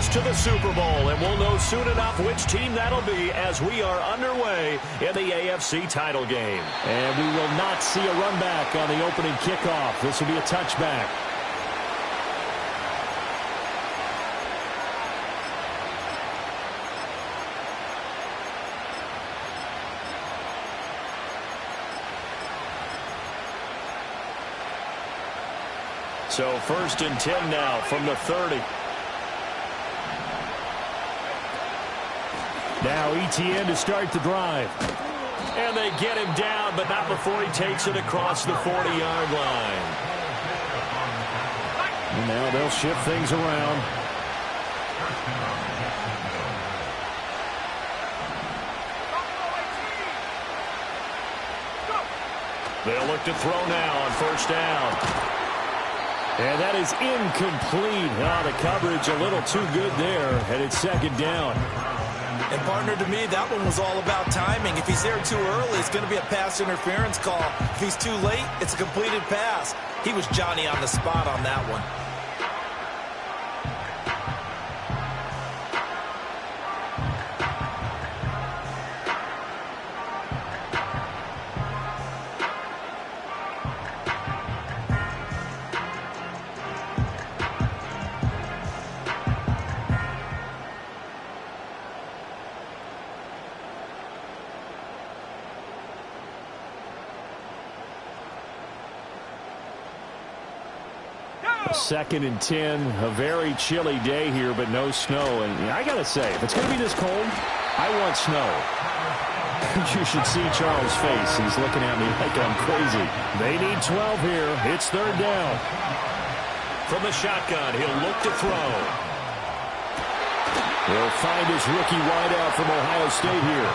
advance to the Super Bowl, and we'll know soon enough which team that'll be as we are underway in the AFC title game. And we will not see a run back on the opening kickoff. This will be a touchback. So 1st and 10 now from the 30. Now ETN to start the drive. And they get him down, but not before he takes it across the 40-yard line. And now they'll shift things around. They'll look to throw now on 1st down. And that is incomplete. Oh, the coverage a little too good there, and it's 2nd down. And, partner, to me, that one was all about timing. If he's there too early, it's going to be a pass interference call. If he's too late, it's a completed pass. He was Johnny on the spot on that one. Second and 10, a very chilly day here, but no snow. And I got to say, if it's going to be this cold, I want snow. You should see Charles' face. He's looking at me like I'm crazy. They need 12 here. It's 3rd down. From the shotgun, he'll look to throw. He'll find his rookie wideout from Ohio State here.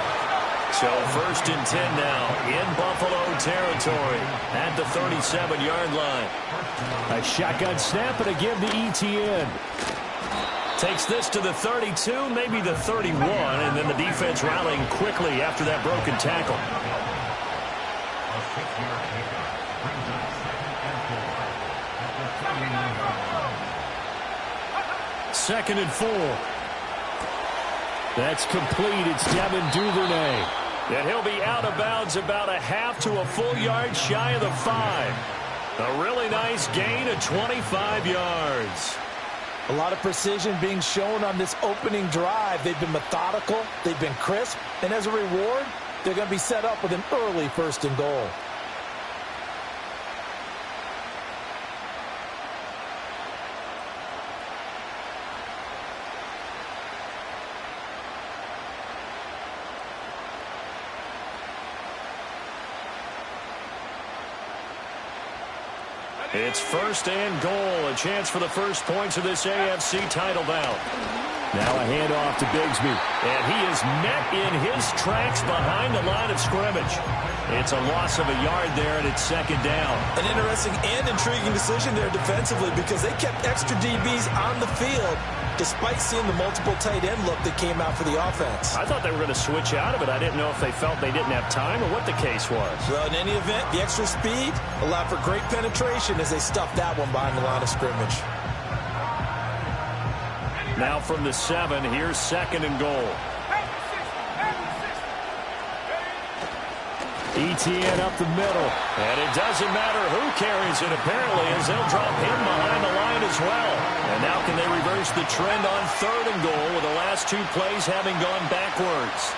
So 1st and 10 now in Buffalo territory at the 37-yard line. A shotgun snap and a give to ETN. Takes this to the 32, maybe the 31, and then the defense rallying quickly after that broken tackle. Second and 4. That's complete. It's Devin Duvernay. And he'll be out of bounds about a half to a full yard shy of the 5. A really nice gain of 25 yards. A lot of precision being shown on this opening drive. They've been methodical, they've been crisp, and as a reward, they're going to be set up with an early 1st and goal. It's 1st and goal, a chance for the first points of this AFC title bout. Now a handoff to Bigsby. And he is met in his tracks behind the line of scrimmage. It's a loss of a yard there, and it's 2nd down. An interesting and intriguing decision there defensively because they kept extra DBs on the field despite seeing the multiple tight end look that came out for the offense. I thought they were going to switch out of it. I didn't know if they felt they didn't have time or what the case was. Well, in any event, the extra speed allowed for great penetration as they stuffed that one behind the line of scrimmage. Now from the 7, here's 2nd and goal. ETN up the middle. And it doesn't matter who carries it, apparently, as they'll drop him behind the line as well. And now can they reverse the trend on 3rd and goal with the last 2 plays having gone backwards?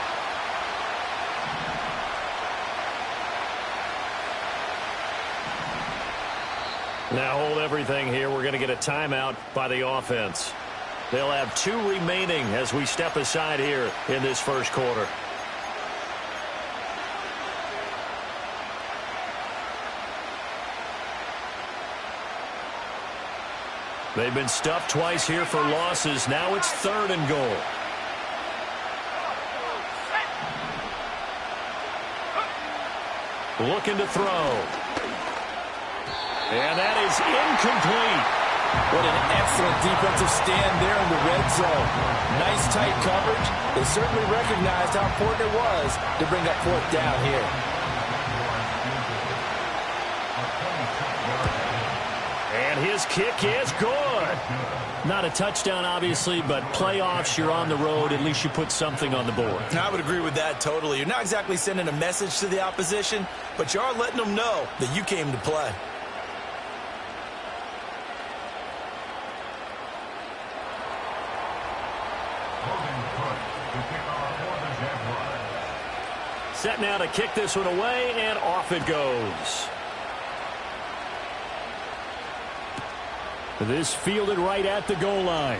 Now hold everything here. We're going to get a timeout by the offense. They'll have 2 remaining as we step aside here in this 1st quarter. They've been stuffed twice here for losses. Now it's 3rd and goal. Looking to throw. And that is incomplete. What an excellent defensive stand there in the red zone. Nice tight coverage. They certainly recognized how important it was to bring up 4th down here. And his kick is good. Not a touchdown, obviously, but playoffs, you're on the road. At least you put something on the board. I would agree with that totally. You're not exactly sending a message to the opposition, but you are letting them know that you came to play. Set now to kick this one away, and off it goes. This fielded right at the goal line.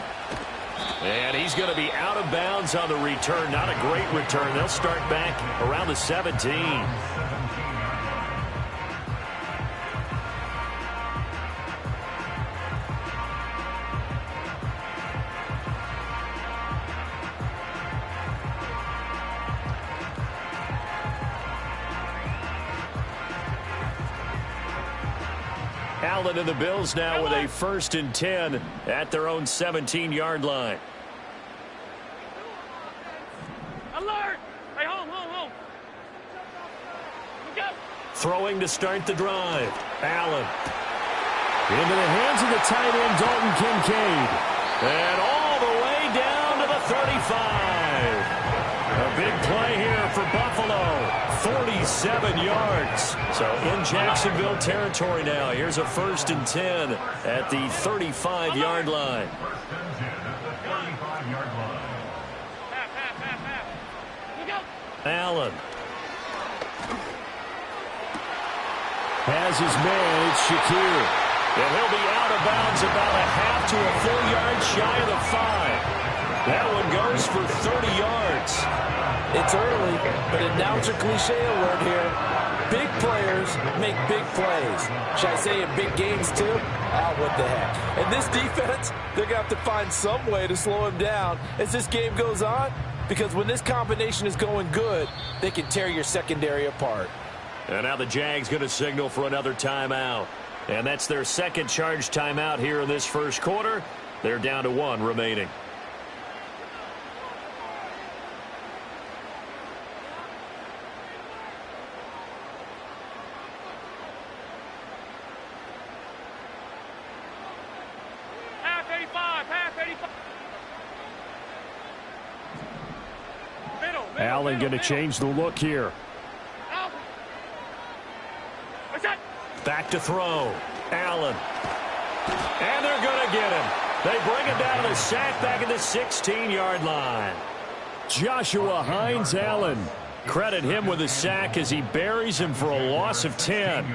And he's going to be out of bounds on the return. Not a great return. They'll start back around the 17. Allen and the Bills now with a 1st and 10 at their own 17-yard line. Alert! Hey, home. Go. Throwing to start the drive. Allen. Into the hands of the tight end, Dalton Kincaid. And all the way down to the 35. A big play here for Buffalo. 47 yards. So in Jacksonville territory now. Here's a 1st and 10 at the 35-yard line. Allen. Has his man, it's Shakir. And he'll be out of bounds about a half to a full yard shy of the 5. That one goes for 30 yards. It's early, but announcer cliche alert here. Big players make big plays. Should I say in big games too? Oh, what the heck. And this defense, they're going to have to find some way to slow him down as this game goes on, because when this combination is going good, they can tear your secondary apart. And now the Jags going to signal for another timeout. And that's their second charge timeout here in this first quarter. They're down to 1 remaining. Half 85. Middle. Allen going to change the look here. Out. What's that? Back to throw. Allen. And they're going to get him. They bring him down to the sack back at the 16-yard line. Joshua Hines Allen. Credit him with a sack as he buries him for a loss of 10.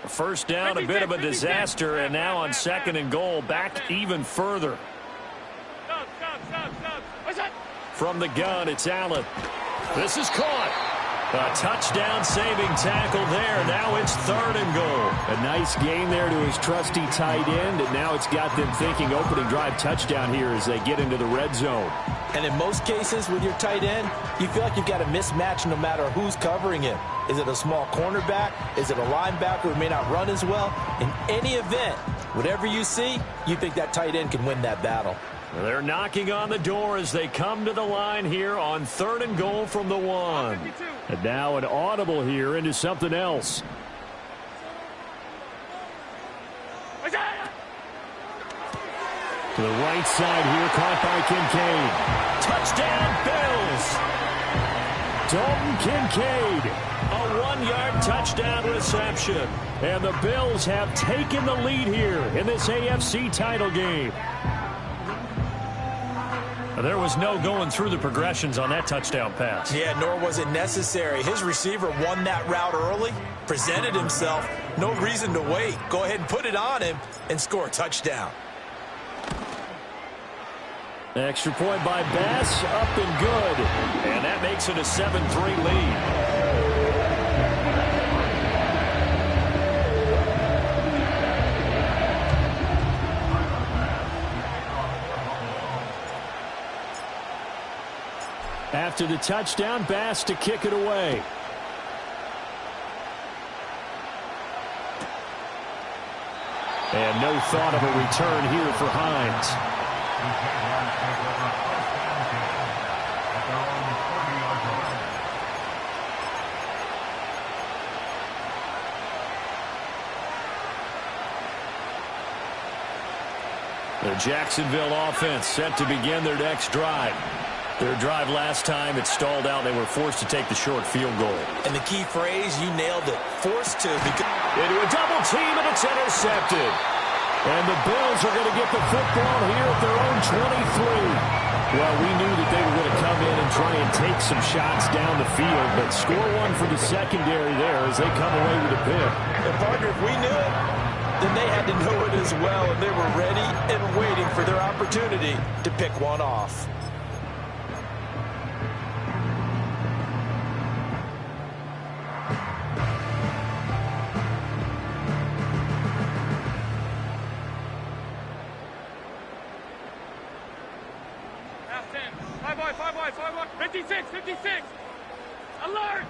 First down, a bit of a disaster, and now on 2nd and goal, back even further. Stop. What's that? From the gun, it's Allen. This is caught. A touchdown-saving tackle there. Now it's 3rd and goal. A nice gain there to his trusty tight end, and now it's got them thinking opening drive touchdown here as they get into the red zone. And in most cases with your tight end, you feel like you've got a mismatch no matter who's covering him. Is it a small cornerback? Is it a linebacker who may not run as well? In any event, whatever you see, you think that tight end can win that battle. They're knocking on the door as they come to the line here on 3rd and goal from the 1. And now an audible here into something else. What's that? To the right side here, caught by Kincaid. Touchdown, Bills. Dalton Kincaid. A 1-yard touchdown reception. And the Bills have taken the lead here in this AFC title game. There was no going through the progressions on that touchdown pass. Yeah, nor was it necessary. His receiver won that route early, presented himself. No reason to wait. Go ahead and put it on him and score a touchdown. Extra point by Bass, up and good. And that makes it a 7-3 lead. After the touchdown, Bass to kick it away. And no thought of a return here for Hines. The Jacksonville offense set to begin their next drive. Their drive last time, it stalled out. They were forced to take the short field goal. And the key phrase, you nailed it, forced to. Into a double team, and it's intercepted. And the Bills are going to get the football here at their own 23. Well, we knew that they were going to come in and try and take some shots down the field, but score one for the secondary there as they come away with a pick. And partner, if we knew it, then they had to know it as well, and they were ready and waiting for their opportunity to pick one off. Half 10. 5 wide, 5 wide, 5 wide. 56, 56. Alert!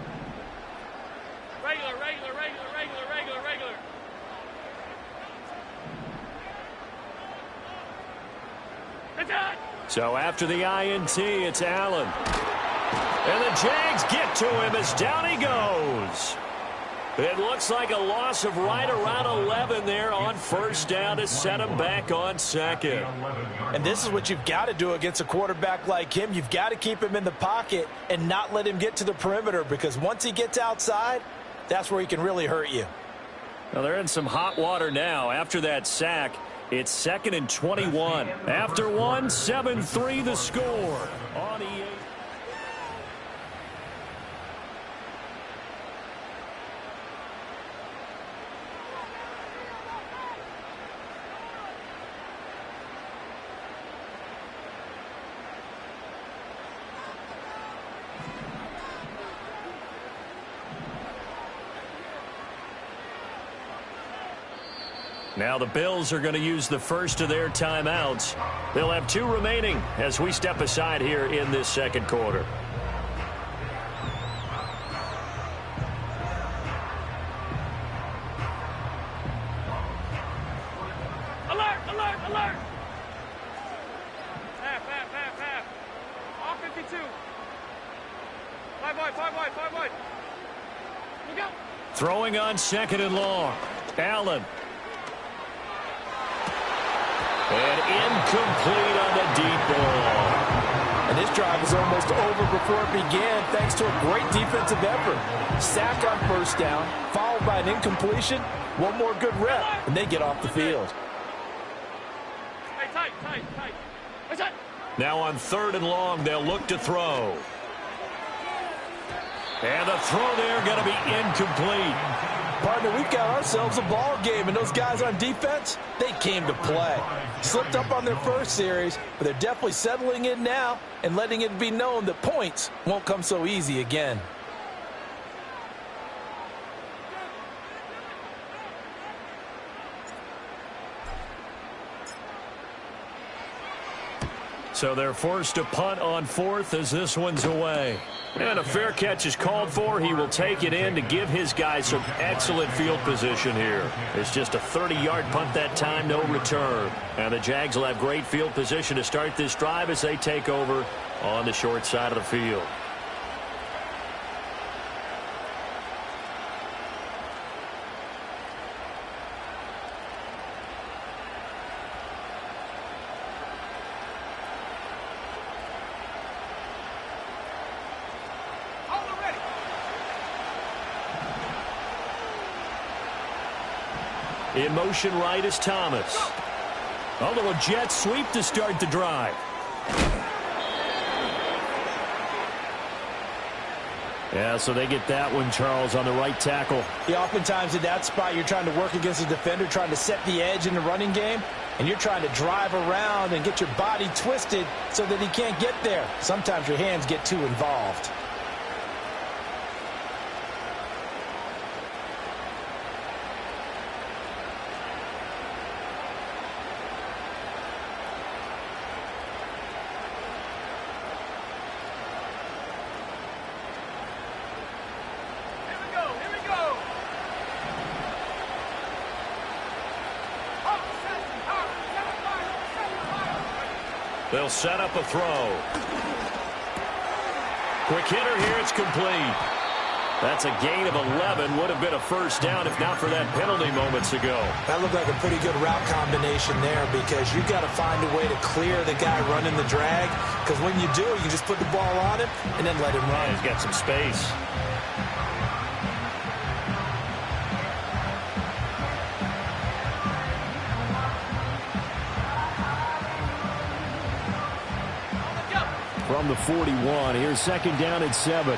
Regular, regular, regular, regular, regular, regular. So after the INT, it's Allen. And the Jags get to him as down he goes. It looks like a loss of right around 11 there on first down to set him back on second. And this is what you've got to do against a quarterback like him. You've got to keep him in the pocket and not let him get to the perimeter, because once he gets outside, that's where he can really hurt you. Well, they're in some hot water now after that sack. It's 2nd and 21. After one, 7-3 the score on EA. Now the Bills are going to use the first of their timeouts. They'll have 2 remaining as we step aside here in this second quarter. Alert, alert, alert. Half, half, half, half. All 52. 5 wide, 5 wide, 5 wide. Look out. Throwing on 2nd and long. Allen. And incomplete on the deep ball. And this drive is almost over before it began, thanks to a great defensive effort. Sack on first down, followed by an incompletion. One more good rep, and they get off the field. Hey, tight, tight, tight. What's that? Now on 3rd and long, they'll look to throw. And the throw there going to be incomplete. Partner, we've got ourselves a ball game, and those guys on defense, they came to play. Slipped up on their first series, but they're definitely settling in now and letting it be known that points won't come so easy again. So they're forced to punt on 4th as this one's away. And a fair catch is called for. He will take it in to give his guys some excellent field position here. It's just a 30-yard punt that time, no return. And the Jags will have great field position to start this drive as they take over on the short side of the field. In motion right is Thomas. A little jet sweep to start the drive. Yeah, so they get that one, Charles, on the right tackle. Yeah, oftentimes in that spot, you're trying to work against a defender, trying to set the edge in the running game, and you're trying to drive around and get your body twisted so that he can't get there. Sometimes your hands get too involved. They'll set up a throw. Quick hitter here, it's complete. That's a gain of 11. Would have been a first down if not for that penalty moments ago. That looked like a pretty good route combination there because you've got to find a way to clear the guy running the drag. Because when you do, you just put the ball on him and then let him run. Yeah, he's got some space. From the 41, here's second down and 7.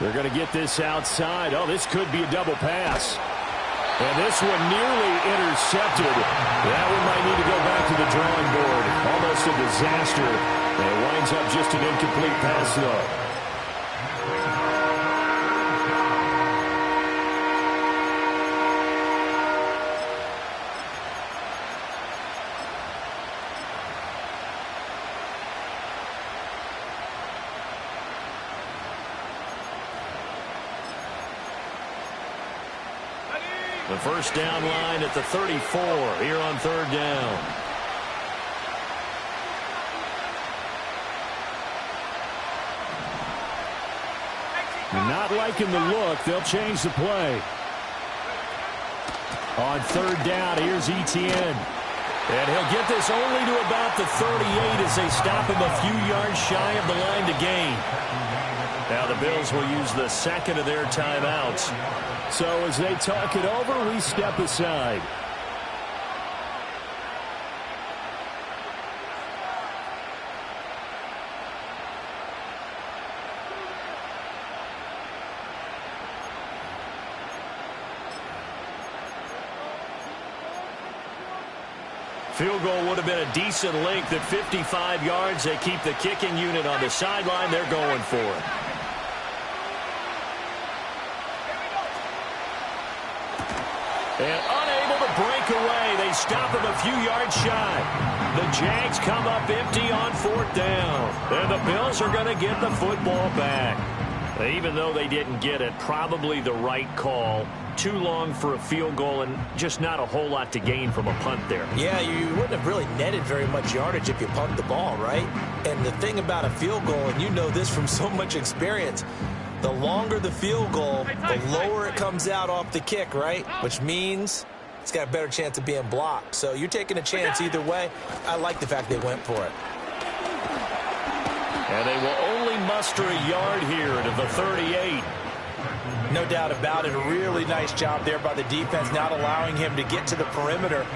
They're going to get this outside. Oh, this could be a double pass. And this one nearly intercepted. That one might need to go back to the drawing board. Almost a disaster. And it winds up just an incomplete pass, though. The first down line at the 34 here on third down. Not liking the look. They'll change the play. On third down, here's Etienne. And he'll get this only to about the 38 as they stop him a few yards shy of the line to gain. Now the Bills will use the second of their timeouts. So as they talk it over, we step aside. Field goal would have been a decent length at 55 yards. They keep the kicking unit on the sideline. They're going for it. And unable to break away. They stop him a few yards shy. The Jags come up empty on fourth down. And the Bills are going to get the football back. Even though they didn't get it, probably the right call. Too long for a field goal and just not a whole lot to gain from a punt there. Yeah, you wouldn't have really netted very much yardage if you pumped the ball, right? And the thing about a field goal, and you know this from so much experience, the longer the field goal, the lower it comes out off the kick, right? Which means it's got a better chance of being blocked. So you're taking a chance either way. I like the fact they went for it. And they will only muster a yard here to the 38. No doubt about it. A really nice job there by the defense, not allowing him to get to the perimeter.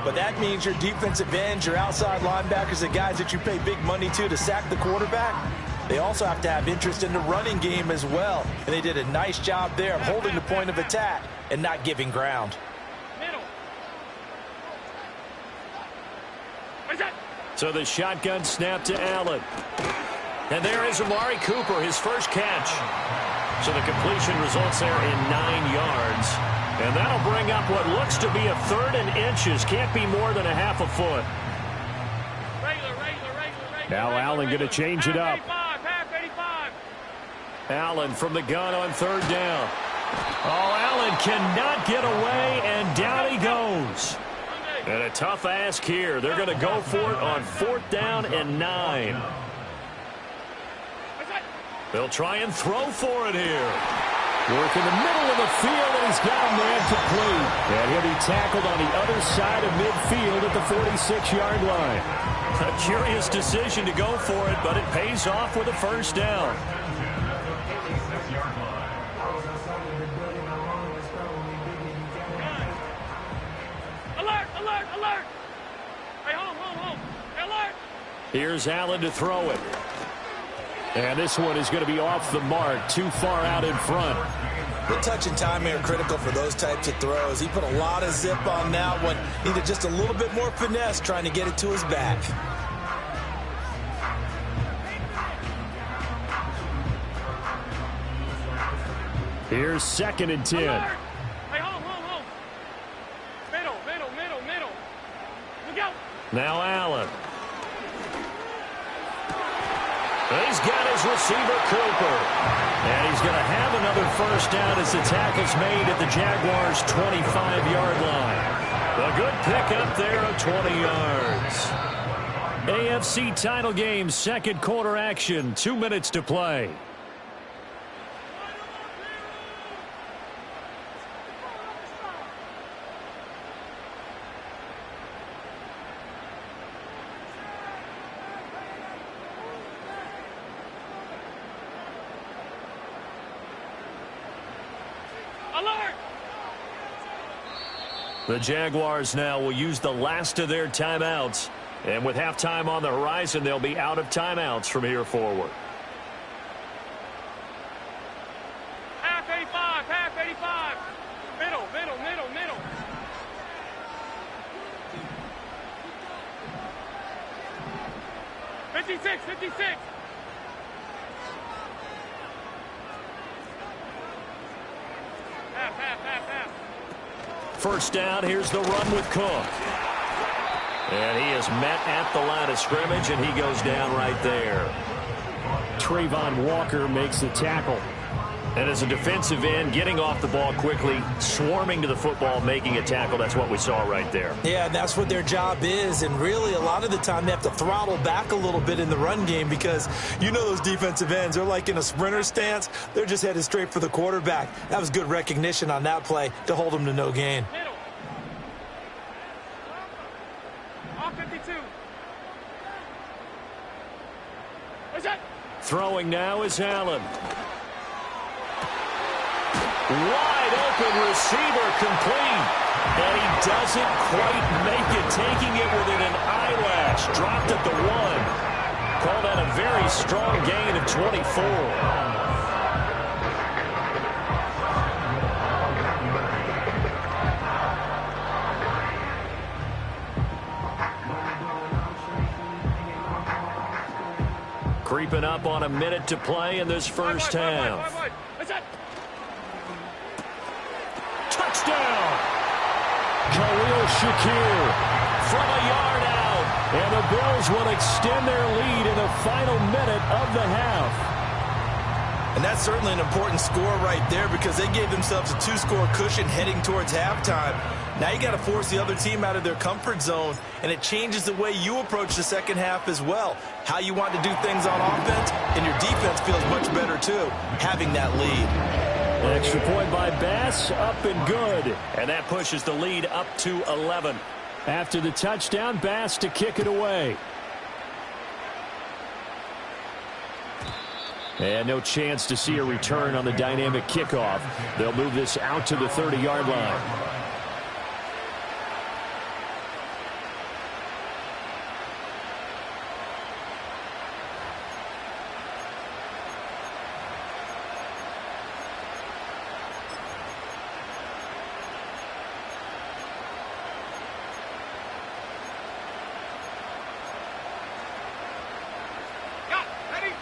But that means your defensive ends, your outside linebackers, the guys that you pay big money to sack the quarterback, they also have to have interest in the running game as well. And they did a nice job there of holding the point of attack and not giving ground. So the shotgun snap to Allen. And there is Amari Cooper, his first catch. So the completion results there in 9 yards. And that'll bring up what looks to be a third and inches. Can't be more than a half a foot. Now Allen going to change it up. Allen from the gun on third down. Oh, Allen cannot get away, and down he goes. And a tough ask here. They're going to go for it on fourth down and 9. They'll try and throw for it here. Work in the middle of the field, and he's got a man complete. And he'll be tackled on the other side of midfield at the 46-yard line. A curious decision to go for it, but it pays off with a first down. Alert, alert, alert! Hey, home. Hey, alert! Here's Allen to throw it. And this one is going to be off the mark, too far out in front. The touch and timing are critical for those types of throws. He put a lot of zip on that one. Needed just a little bit more finesse trying to get it to his back. Here's second and 10. Alert! Hey, home. Middle. Look out! Now Allen. He's got his receiver, Cooper. And he's going to have another first down as the tackle's made at the Jaguars' 25-yard line. A good pickup there of 20 yards. AFC title game, second quarter action, 2 minutes to play. Alert! The Jaguars now will use the last of their timeouts. And with halftime on the horizon, they'll be out of timeouts from here forward. Half 85, half 85. Middle, middle, middle, middle. '56, '56. Half, half, half, half. First down, here's the run with Cook. And he is met at the line of scrimmage, and he goes down right there. Trayvon Walker makes the tackle. And as a defensive end, getting off the ball quickly, swarming to the football, making a tackle, that's what we saw right there. Yeah, that's what their job is, and really a lot of the time they have to throttle back a little bit in the run game because you know those defensive ends, they're like in a sprinter stance. They're just headed straight for the quarterback. That was good recognition on that play to hold them to no gain. Middle. Off 52. What's that? Throwing now is Allen. Wide open receiver complete. And he doesn't quite make it, taking it within an eyelash. Dropped at the 1. Called out a very strong gain of 24. Creeping up on a minute to play in this first half. What's that? Touchdown! Khalil Shakir from a yard out. And the Bills will extend their lead in the final minute of the half. And that's certainly an important score right there because they gave themselves a 2-score cushion heading towards halftime. Now you got to force the other team out of their comfort zone, and it changes the way you approach the second half as well. How you want to do things on offense, and your defense feels much better too, having that lead. An extra point by Bass, up and good. And that pushes the lead up to 11. After the touchdown, Bass to kick it away. And no chance to see a return on the dynamic kickoff. They'll move this out to the 30-yard line.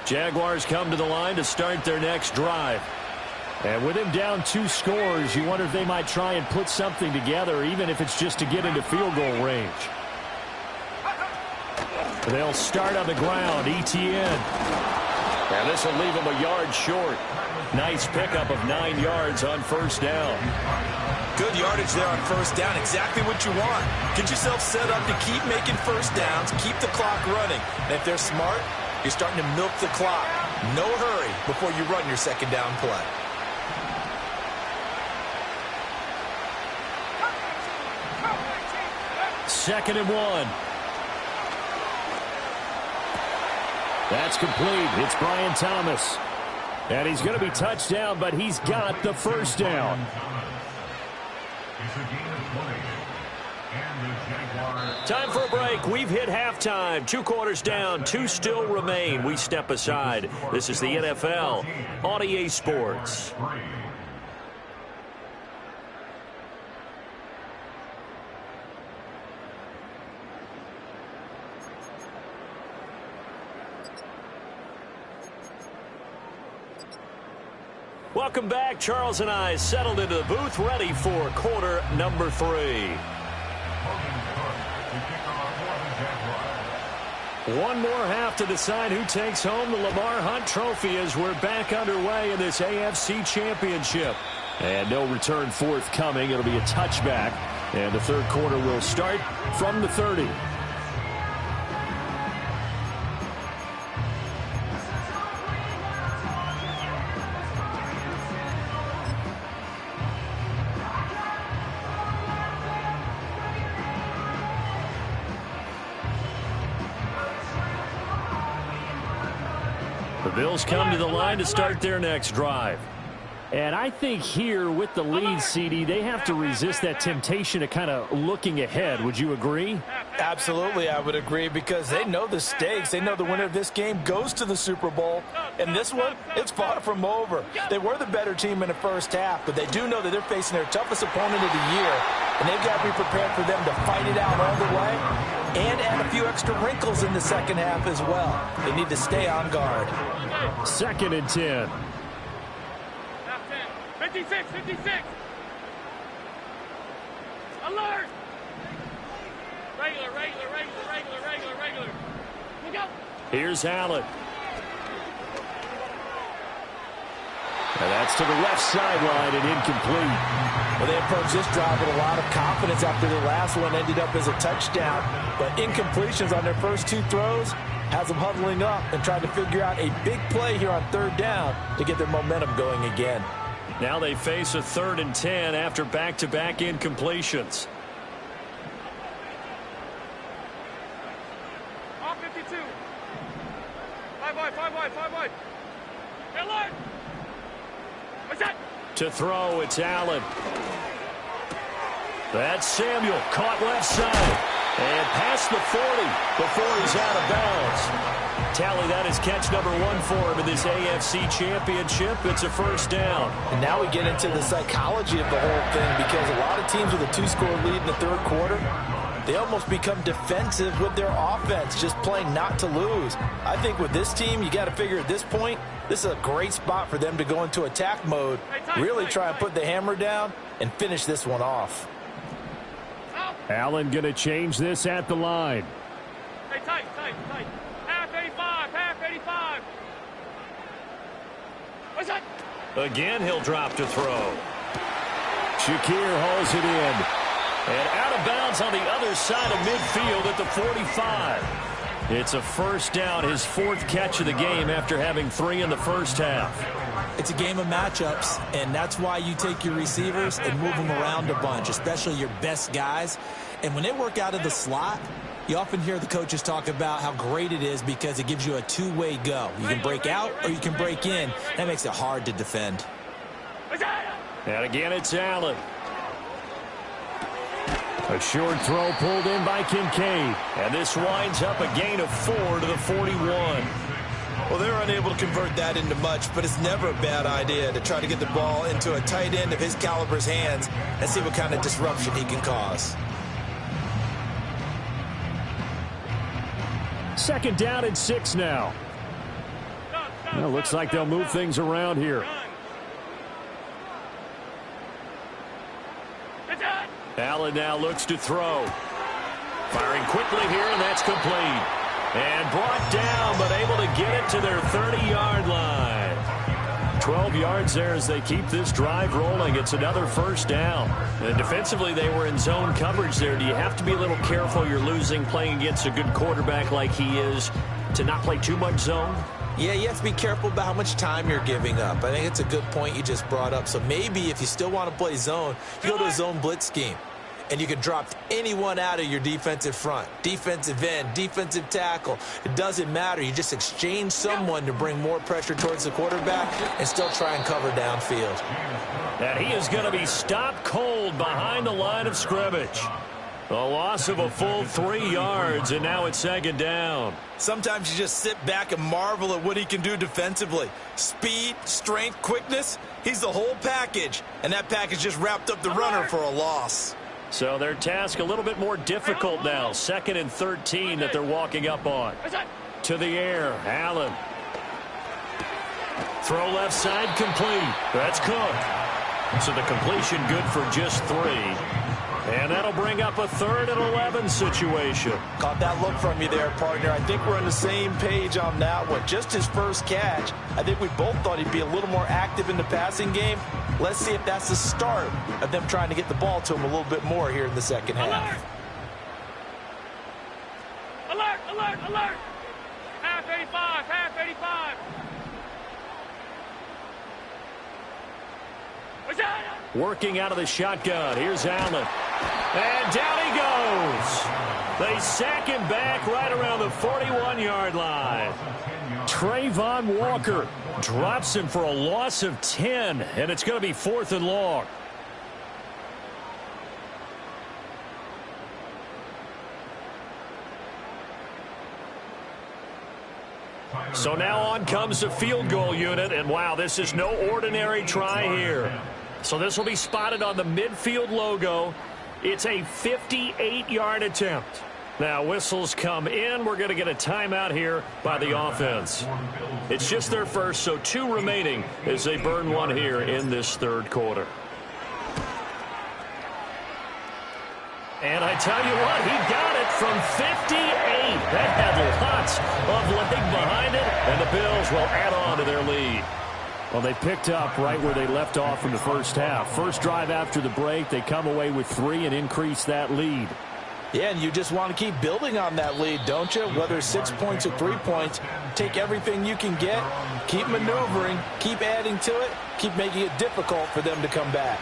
Jaguars come to the line to start their next drive. And with him down 2 scores, you wonder if they might try and put something together, even if it's just to get into field goal range. They'll start on the ground, Etienne. And this will leave him a yard short. Nice pickup of 9 yards on first down. Good yardage there on first down, exactly what you want. Get yourself set up to keep making first downs, keep the clock running. And if they're smart, you're starting to milk the clock. No hurry before you run your second down play. Second and 1. That's complete. It's Brian Thomas. And he's going to be touched down, but he's got the first down. Time for a break. We've hit halftime. 2 quarters down. 2 still remain. We step aside. This is the NFL on EA Sports. Welcome back. Charles and I settled into the booth, ready for quarter number 3. One more half to decide who takes home the Lamar Hunt Trophy as we're back underway in this AFC Championship. And no return forthcoming. It'll be a touchback. And the third quarter will start from the 30. The Bills come to the line to start their next drive. And I think here with the lead, CD, they have to resist that temptation of kind of looking ahead. Would you agree? Absolutely, I would agree, because they know the stakes. They know the winner of this game goes to the Super Bowl. And this one, it's far from over. They were the better team in the first half, but they do know that they're facing their toughest opponent of the year. And they've got to be prepared for them to fight it out all the way and add a few extra wrinkles in the second half as well. They need to stay on guard. 2nd and 10. 56, 56. Alert. Regular. Look out. Here's Allen. And that's to the left sideline and incomplete. Well, they approached this drive with a lot of confidence after the last one ended up as a touchdown. But incompletions on their first 2 throws has them huddling up and trying to figure out a big play here on 3rd down to get their momentum going again. Now they face a 3rd and 10 after back-to-back incompletions. Off 52. 5 wide. Hey, alert. What's that? To throw, it's Allen. That's Samuel, caught left side. And past the 40 before he's out of bounds. Tally, that is catch number 1 for him in this AFC Championship. It's a first down. And now we get into the psychology of the whole thing, because a lot of teams with a 2-score lead in the 3rd quarter, they almost become defensive with their offense, just playing not to lose. I think with this team, you got to figure at this point, this is a great spot for them to go into attack mode, really try and put the hammer down and finish this one off. Allen going to change this at the line. Hey, tight. Half 85. What's that? Again, he'll drop to throw. Shakir hauls it in. And out of bounds on the other side of midfield at the 45. It's a first down, his 4th catch of the game after having 3 in the first half. It's a game of matchups, and that's why you take your receivers and move them around a bunch, especially your best guys. And when they work out of the slot, you often hear the coaches talk about how great it is because it gives you a 2-way go. You can break out or you can break in. That makes it hard to defend. And again, it's Allen. A short throw pulled in by Kincaid. And this winds up a gain of 4 to the 41. Well, they're unable to convert that into much, but it's never a bad idea to try to get the ball into a tight end of his caliber's hands and see what kind of disruption he can cause. 2nd down and 6 now. Well, looks like they'll move things around here. Allen now looks to throw. Firing quickly here, and that's complete. And brought down, but able to get it to their 30-yard line. 12 yards there as they keep this drive rolling. It's another first down. And defensively, they were in zone coverage there. Do you have to be a little careful? You're losing playing against a good quarterback like he is to not play too much zone? Yeah, you have to be careful about how much time you're giving up. I think it's a good point you just brought up. So maybe if you still want to play zone, you go to a zone blitz scheme. And you can drop anyone out of your defensive front, defensive end, defensive tackle. It doesn't matter. You just exchange someone to bring more pressure towards the quarterback and still try and cover downfield. And he is going to be stopped cold behind the line of scrimmage. A loss of a full 3 yards, and now it's 2nd down. Sometimes you just sit back and marvel at what he can do defensively. Speed, strength, quickness, he's the whole package. And that package just wrapped up the runner for a loss. So their task a little bit more difficult now. 2nd and 13 that they're walking up on. To the air, Allen. Throw left side complete. That's Cook. So the completion good for just 3. And that'll bring up a 3rd and 11 situation. Caught that look from you there, partner. I think we're on the same page on that one. Just his first catch. I think we both thought he'd be a little more active in the passing game. Let's see if that's the start of them trying to get the ball to him a little bit more here in the second half. Alert! Alert! Alert! Half 85! Half 85! What's that? Working out of the shotgun. Here's Allen. And down he goes. They sack him back right around the 41-yard line. Trayvon Walker drops him for a loss of 10, and it's going to be 4th and long. So now on comes the field goal unit, and wow, this is no ordinary try here. So this will be spotted on the midfield logo. It's a 58-yard attempt. Now whistles come in. We're going to get a timeout here by the offense. It's just their first, so 2 remaining as they burn one here in this third quarter. And I tell you what, he got it from 58. That had lots of leg behind it, and the Bills will add on to their lead. Well, they picked up right where they left off in the first half. First drive after the break, they come away with 3 and increase that lead. Yeah, and you just want to keep building on that lead, don't you? Whether it's 6 points or 3 points, take everything you can get, keep maneuvering, keep adding to it, keep making it difficult for them to come back.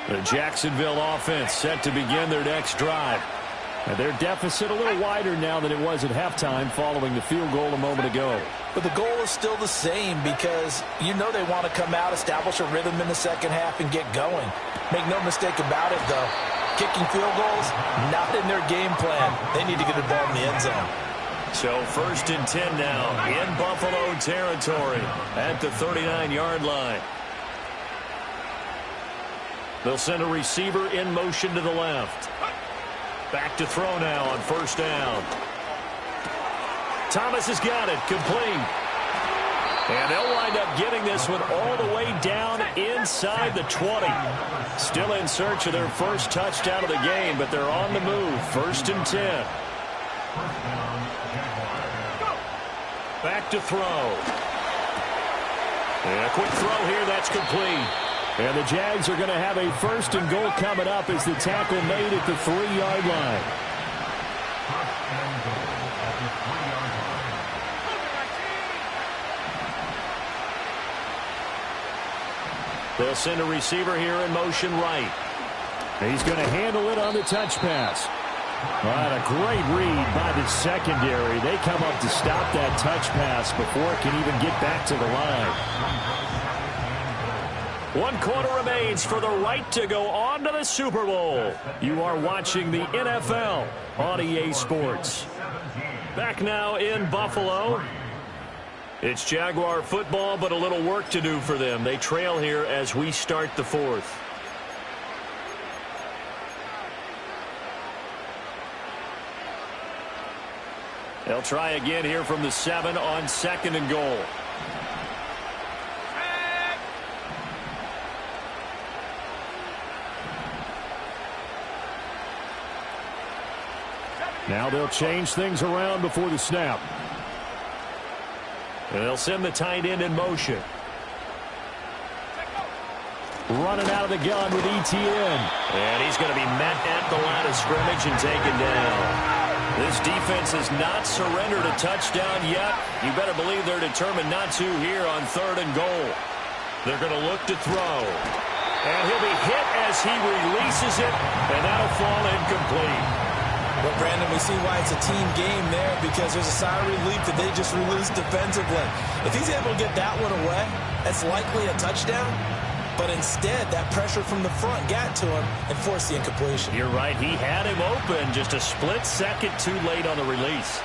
The Jacksonville offense set to begin their next drive. And their deficit a little wider now than it was at halftime following the field goal a moment ago. But the goal is still the same because you know they want to come out, establish a rhythm in the second half, and get going. Make no mistake about it, though. Kicking field goals, not in their game plan. They need to get the ball in the end zone. So 1st and 10 now in Buffalo territory at the 39-yard line. They'll send a receiver in motion to the left. Back to throw now on 1st down. Thomas has got it, complete. And they'll wind up getting this one all the way down inside the 20. Still in search of their first touchdown of the game, but they're on the move. 1st and 10. Back to throw. And a quick throw here, that's complete. And the Jags are going to have a 1st and goal coming up as the tackle made at the 3-yard line. They'll send a receiver here in motion right. He's going to handle it on the touch pass. What a great read by the secondary. They come up to stop that touch pass before it can even get back to the line. 1 quarter remains for the right to go on to the Super Bowl. You are watching the NFL on EA Sports. Back now in Buffalo. It's Jaguar football, but a little work to do for them. They trail here as we start the 4th. They'll try again here from the 7 on 2nd and goal. Now they'll change things around before the snap. And they'll send the tight end in motion. Running out of the gun with ETN. And he's going to be met at the line of scrimmage and taken down. This defense has not surrendered a touchdown yet. You better believe they're determined not to here on 3rd and goal. They're going to look to throw. And he'll be hit as he releases it, and that'll fall incomplete. Well, Brandon, we see why it's a team game there because there's a sigh of relief that they just released defensively. If he's able to get that one away, that's likely a touchdown. But instead, that pressure from the front got to him and forced the incompletion. You're right. He had him open just a split second too late on the release.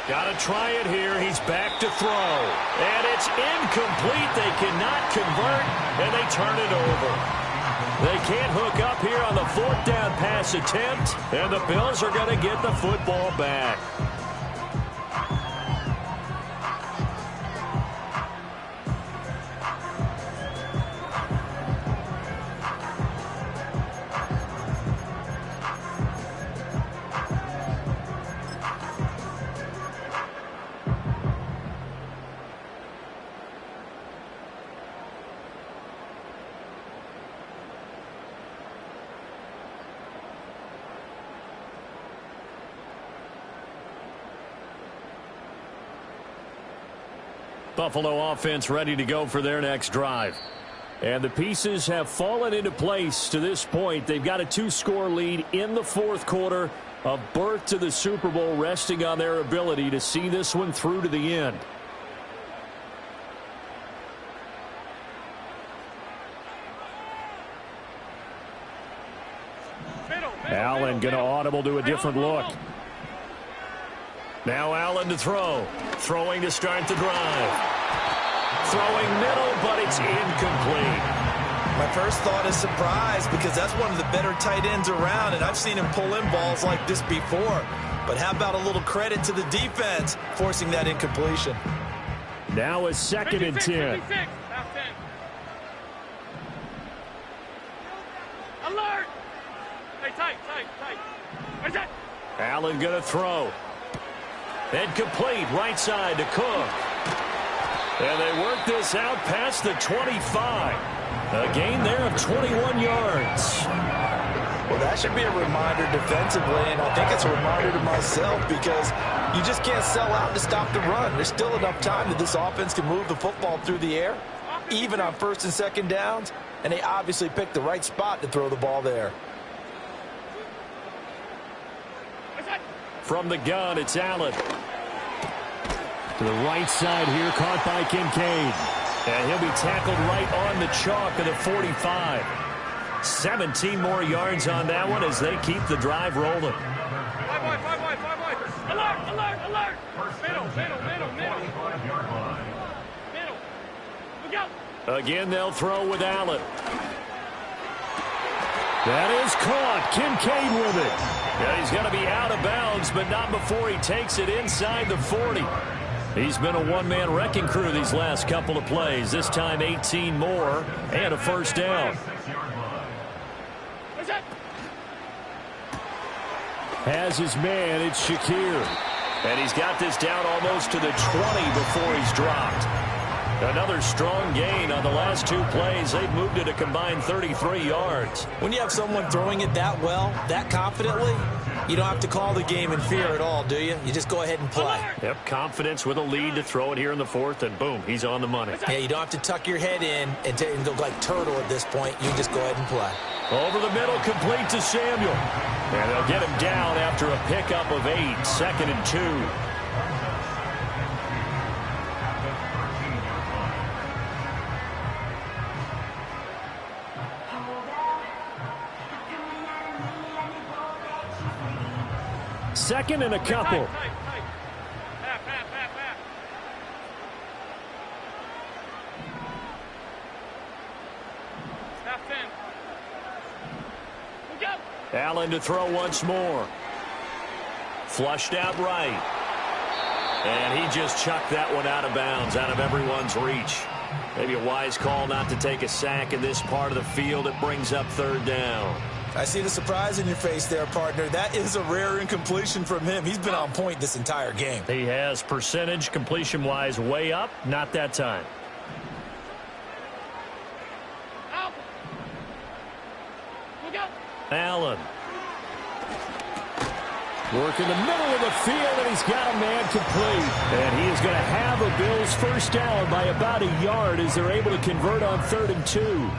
Got to try it here. He's back to throw. And it's incomplete. They cannot convert, and they turn it over. They can't hook up here on the 4th down pass attempt, and the Bills are going to get the football back. Buffalo offense ready to go for their next drive. And the pieces have fallen into place to this point. They've got a 2-score lead in the fourth quarter. A berth to the Super Bowl resting on their ability to see this one through to the end. Allen going to audible to a different look. Now Allen to throw. Throwing to start the drive. Throwing middle, but it's incomplete. My first thought is surprise because that's one of the better tight ends around, and I've seen him pull in balls like this before. But how about a little credit to the defense forcing that incompletion? Now a 2nd and 10. 56. Alert! Hey, tight. Where's that? Allen going to throw. And complete right side to Cook. And they work this out past the 25. A gain there of 21 yards. Well, that should be a reminder defensively, and I think it's a reminder to myself because you just can't sell out to stop the run. There's still enough time that this offense can move the football through the air, even on 1st and 2nd downs, and they obviously picked the right spot to throw the ball there. From the gun, it's Allen. To the right side here, caught by Kincaid. And he'll be tackled right on the chalk of the 45. 17 more yards on that one as they keep the drive rolling. 5 wide. Alert! Middle. Look out! Again, they'll throw with Allen. That is caught. Kincaid with it. Yeah, he's going to be out of bounds, but not before he takes it inside the 40. He's been a one-man wrecking crew these last couple of plays. This time 18 more and a first down. Has his man, it's Shakir. And he's got this down almost to the 20 before he's dropped. Another strong gain on the last 2 plays. They've moved it a combined 33 yards. When you have someone throwing it that well, that confidently, you don't have to call the game in fear at all, do you? You just go ahead and play. Yep, confidence with a lead to throw it here in the 4th, and boom, he's on the money. Yeah, you don't have to tuck your head in and go like turtle at this point. You just go ahead and play. Over the middle, complete to Samuel. And they'll get him down after a pickup of 8, 2nd and 2. Second and a couple. Half. Half 10. Look out! Allen to throw once more. Flushed out right. And he just chucked that one out of bounds, out of everyone's reach. Maybe a wise call not to take a sack in this part of the field. It brings up 3rd down. I see the surprise in your face there, partner. That is a rare incompletion from him. He's been on point this entire game. He has percentage completion-wise way up. Not that time. Out! Look out! Allen. Work in the middle of the field, and he's got a man complete. And he is going to have a Bills first down by about a yard as they're able to convert on 3rd and 2.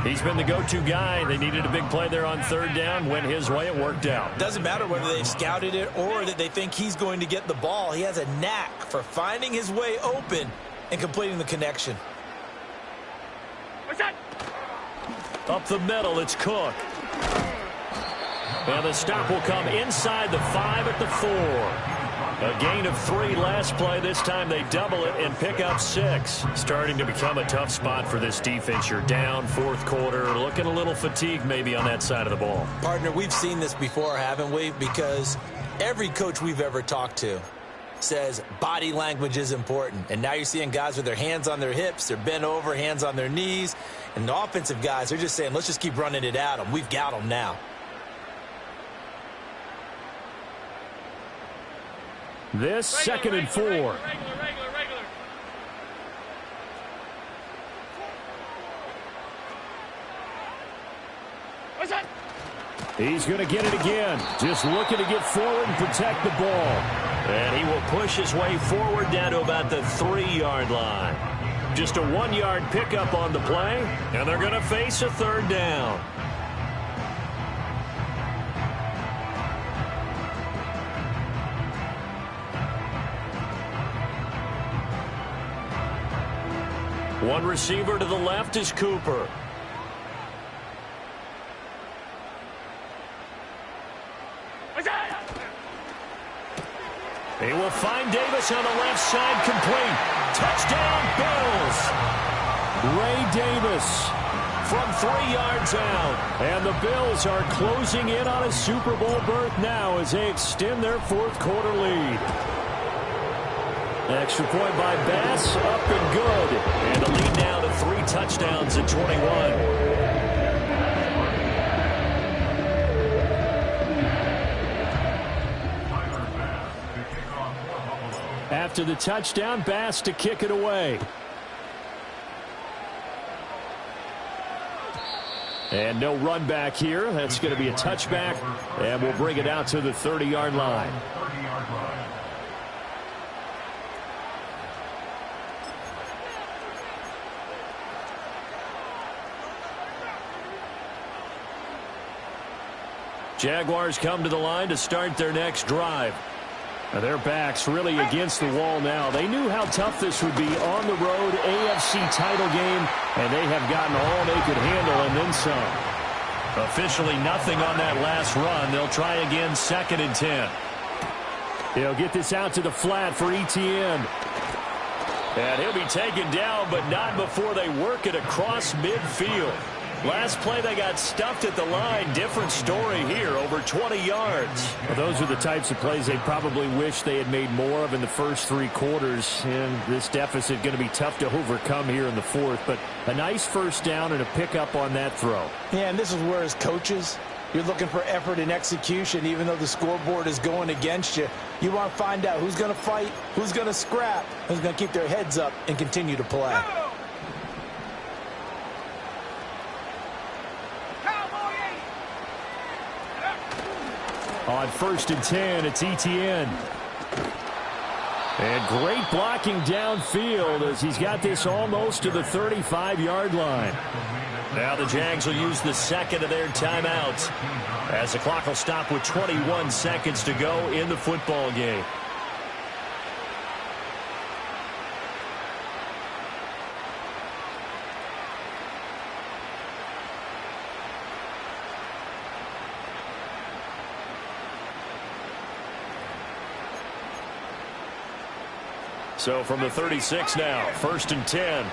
He's been the go-to guy. They needed a big play there on 3rd down. Went his way. It worked out. Doesn't matter whether they've scouted it or that they think he's going to get the ball. He has a knack for finding his way open and completing the connection. What's that? Up the middle, it's Cook. And the stop will come inside the 5 at the 4. A gain of 3 last play. This time they double it and pick up 6. Starting to become a tough spot for this defense. You're down 4th quarter. Looking a little fatigued maybe on that side of the ball. Partner, we've seen this before, haven't we? Because every coach we've ever talked to says body language is important. And now you're seeing guys with their hands on their hips. They're bent over, hands on their knees. And the offensive guys, they're just saying, let's just keep running it at them. We've got them now. This 2nd and 4. Regular. What's that? He's going to get it again. Just looking to get forward and protect the ball. And he will push his way forward down to about the 3-yard line. just a 1-yard pickup on the play, and they're going to face a third down. One receiver to the left is Cooper. He will find Davis on the left side, complete. Touchdown, Bills. Ray Davis from 3 yards out. And the Bills are closing in on a Super Bowl berth now as they extend their fourth-quarter lead. Extra point by Bass, up and good. And a lead now to 3 touchdowns at 21. After the touchdown, Bass to kick it away. And no run back here. That's going to be a touchback, and we'll bring it out to the 30-yard line. Jaguars come to the line to start their next drive. Now their backs really against the wall now. They knew how tough this would be on the road, AFC title game, and they have gotten all they could handle and then some. Officially nothing on that last run. They'll try again, 2nd and 10. He'll get this out to the flat for Etienne. And he'll be taken down, but not before they work it across midfield. Last play, they got stuffed at the line. Different story here, over 20 yards. Well, those are the types of plays they probably wish they had made more of in the first 3 quarters. And this deficit going to be tough to overcome here in the fourth. But a nice first down and a pickup on that throw. Yeah, and this is where as coaches, you're looking for effort and execution. Even though the scoreboard is going against you, you want to find out who's going to fight, who's going to scrap, who's going to keep their heads up and continue to play. On 1st and 10, it's Etienne. And great blocking downfield as he's got this almost to the 35-yard line. Now the Jags will use the 2nd of their timeouts as the clock will stop with 21 seconds to go in the football game. So from the 36 now, 1st and 10.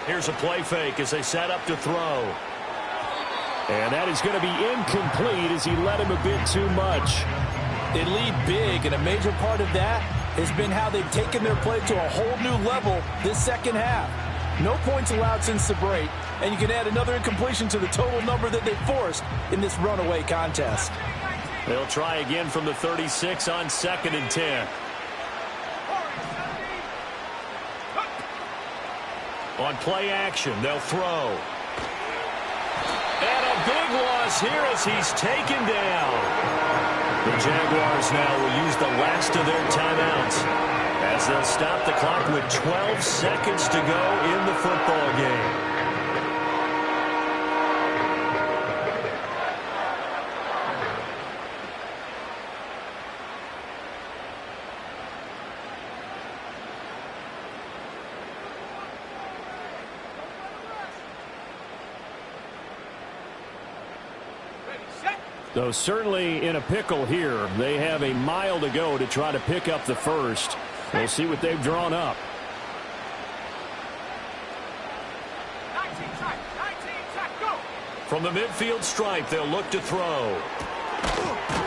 Here's a play fake as they set up to throw. And that is going to be incomplete as he let him a bit too much. They lead big, and a major part of that has been how they've taken their play to a whole new level this second half. No points allowed since the break, and you can add another incompletion to the total number that they forced in this runaway contest. They'll try again from the 36 on 2nd and 10. On play action, they'll throw. And a big loss here as he's taken down. The Jaguars now will use the last of their timeouts as they'll stop the clock with 12 seconds to go in the football game. So certainly in a pickle here. They have a mile to go to try to pick up the first. We'll see what they've drawn up. 19 track, go! From the midfield stripe, they'll look to throw.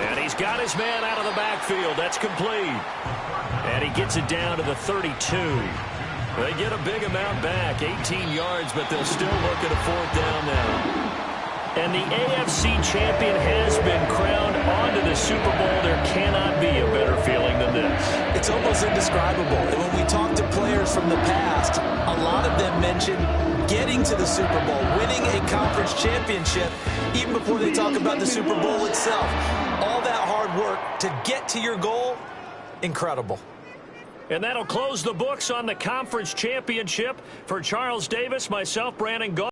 And he's got his man out of the backfield. That's complete. And he gets it down to the 32. They get a big amount back, 18 yards, but they'll still look at a 4th down now. And the AFC champion has been crowned onto the Super Bowl. There cannot be a better feeling than this. It's almost indescribable. And when we talk to players from the past, a lot of them mention getting to the Super Bowl, winning a conference championship, even before they talk about the Super Bowl itself. All that hard work to get to your goal, incredible. And that'll close the books on the conference championship for Charles Davis, myself, Brandon Gault.